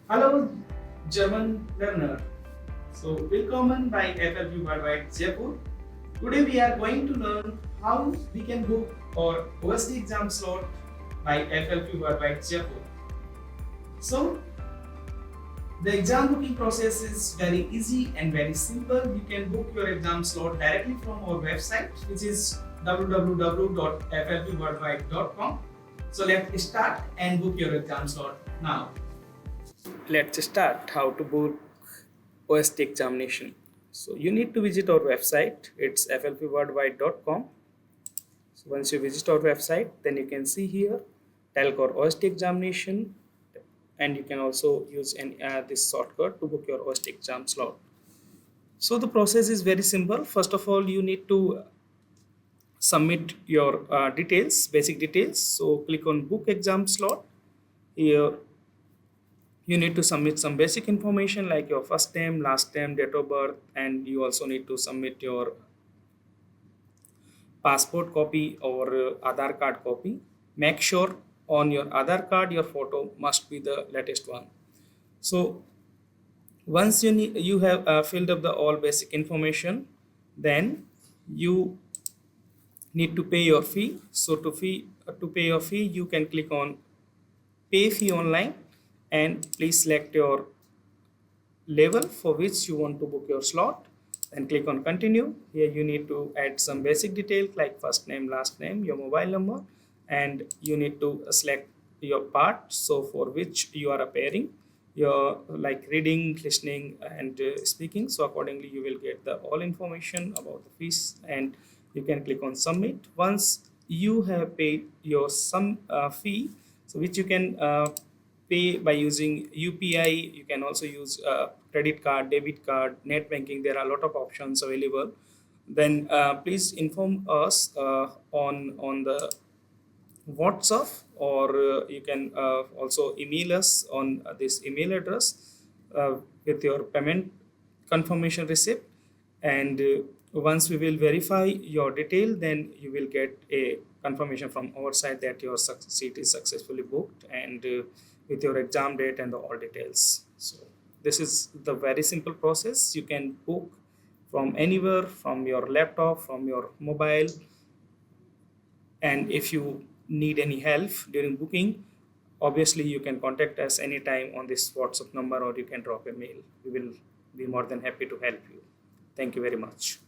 Hello, German learner. So, welcome by FLP Worldwide Jaipur. Today we are going to learn how we can book our ÖSD exam slot by FLP Worldwide Jaipur. So, the exam booking process is very easy and very simple. You can book your exam slot directly from our website, which is www.flpworldwide.com. So, let's start and book your exam slot now. Let's start how to book OST examination. So you need to visit our website. It's flpworldwide.com. So once you visit our website, then you can see here talc or OST examination, and you can also use this shortcut to book your OST exam slot. So the process is very simple. First of all, you need to submit your details, basic details. So click on book exam slot. Here you need to submit some basic information like your first name, last name, date of birth, and you also need to submit your passport copy or Aadhaar card copy. Make sure on your Aadhaar card your photo must be the latest one. So once you have filled up the all basic information, then you need to pay your fee. So to pay your fee, you can click on pay fee online and please select your level for which you want to book your slot and click on continue. Here you need to add some basic details like first name, last name, your mobile number, and you need to select your part, so for which you are appearing, your like reading, listening, and speaking. So accordingly you will get the all information about the fees and you can click on submit. Once you have paid your some fee, so which you can pay by using UPI. You can also use credit card, debit card, net banking. There are a lot of options available. Then please inform us on the WhatsApp, or you can also email us on this email address with your payment confirmation receipt. And once we will verify your detail, then you will get a confirmation from our side that your seat is successfully booked, and with your exam date and the all details. So this is the very simple process. You can book from anywhere, from your laptop, from your mobile. And if you need any help during booking, obviously you can contact us anytime on this WhatsApp number, or you can drop a mail. We will be more than happy to help you. Thank you very much.